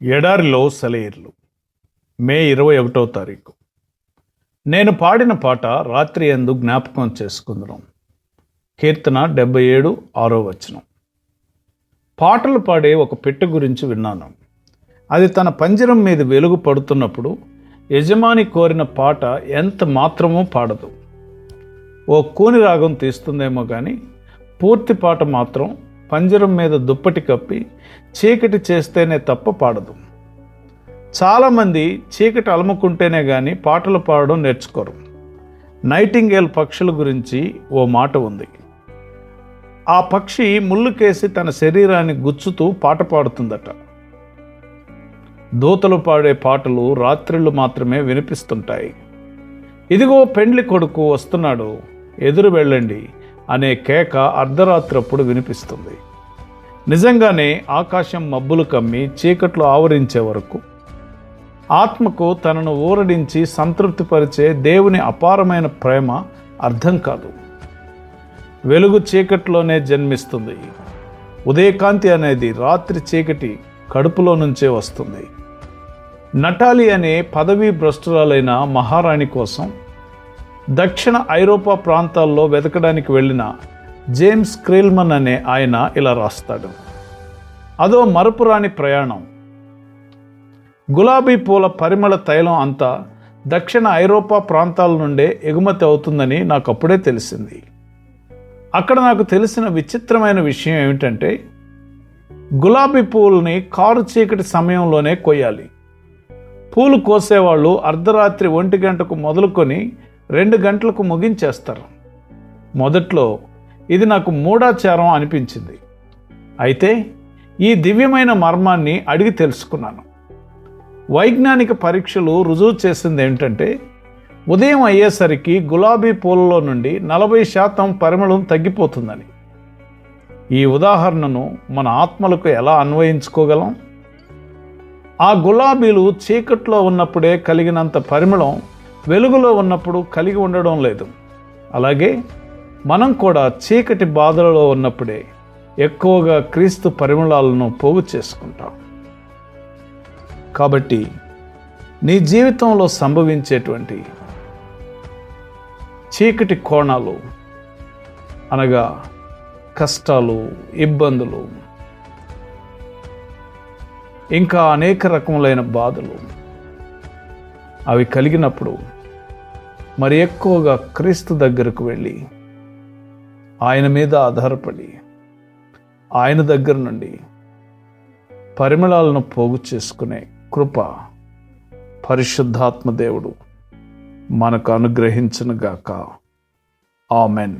ఎడారిలో సెలయేర్లు మే 21వ తారీఖు. నేను పాడిన పాట రాత్రి యందు జ్ఞాపకం చేసుకుందాం. కీర్తన 77 6వ వచనం. పాటలు పాడే ఒక పెట్టె గురించి విన్నాను. అది తన పంజరం మీద వెలుగు పడుతున్నప్పుడు యజమాని కోరిన పాట ఎంత మాత్రమూ పాడదు. ఓ కూని రాగం తీస్తుందేమో కానీ పూర్తి పాట మాత్రం పంజరం మీద దుప్పటి కప్పి చీకటి చేస్తేనే తప్ప పాడదు. చాలామంది చీకటి అలముకుంటేనే కానీ పాటలు పాడడం నేర్చుకోరు. నైటింగేల్ పక్షుల గురించి ఓ మాట ఉంది. ఆ పక్షి ముళ్ళుకేసి తన శరీరాన్ని గుచ్చుతూ పాట పాడుతుందట. దూతలు పాడే పాటలు రాత్రిళ్ళు మాత్రమే వినిపిస్తుంటాయి. ఇదిగో పెండ్లి కొడుకు వస్తున్నాడు, ఎదురు వెళ్ళండి అనే కేక అర్ధరాత్రప్పుడు వినిపిస్తుంది. నిజంగానే ఆకాశం మబ్బులు కమ్మి చీకట్లు ఆవరించే వరకు ఆత్మకు తనను ఊరడించి సంతృప్తిపరిచే దేవుని అపారమైన ప్రేమ అర్థం కాదు. వెలుగు చీకట్లోనే జన్మిస్తుంది. ఉదయకాంతి అనేది రాత్రి చీకటి కడుపులో నుంచే వస్తుంది. నటాలి అనే పదవీ భ్రష్టురాలైన మహారాణి కోసం దక్షిణ ఐరోపా ప్రాంతాల్లో వెతకడానికి వెళ్ళిన జేమ్స్ క్రీల్మన్ అనే ఆయన ఇలా రాస్తాడు. అదో మరపురాని ప్రయాణం. గులాబీ పూల పరిమళ తైలం అంతా దక్షిణ ఐరోపా ప్రాంతాల నుండే ఎగుమతి అవుతుందని నాకు అప్పుడే తెలిసింది. అక్కడ నాకు తెలిసిన విచిత్రమైన విషయం ఏమిటంటే గులాబీ పూలని కారు చీకటి సమయంలోనే కొయ్యాలి. పూలు కోసేవాళ్ళు అర్ధరాత్రి 1 గంటకు మొదలుకొని 2 గంటలకు ముగించేస్తారు. మొదట్లో ఇది నాకు మూఢాచారం అనిపించింది. అయితే ఈ దివ్యమైన మర్మాన్ని అడిగి తెలుసుకున్నాను. వైజ్ఞానిక పరీక్షలు రుజువు చేసింది ఏమిటంటే ఉదయం అయ్యేసరికి గులాబీ పూలలో నుండి 40% పరిమళం తగ్గిపోతుందని. ఈ ఉదాహరణను మన ఆత్మలకు ఎలా అన్వయించుకోగలం? ఆ గులాబీలు చీకట్లో ఉన్నప్పుడే కలిగినంత పరిమళం వెలుగులో ఉన్నప్పుడు కలిగి ఉండడం లేదు. అలాగే మనం కూడా చీకటి బాధలలో ఉన్నప్పుడే ఎక్కువగా క్రీస్తు పరిమళాలను పోగు చేసుకుంటాం. కాబట్టి నీ జీవితంలో సంభవించేటువంటి చీకటి కోణాలు అనగా కష్టాలు, ఇబ్బందులు, ఇంకా అనేక రకములైన బాధలు అవి కలిగినప్పుడు మరి ఎక్కువగా క్రీస్తు దగ్గరకు వెళ్ళి ఆయన మీద ఆధారపడి ఆయన దగ్గర నుండి పరిమళాలను పోగు చేసుకునే కృప పరిశుద్ధాత్మ దేవుడు మనకు అనుగ్రహించునుగాక. ఆమెన్.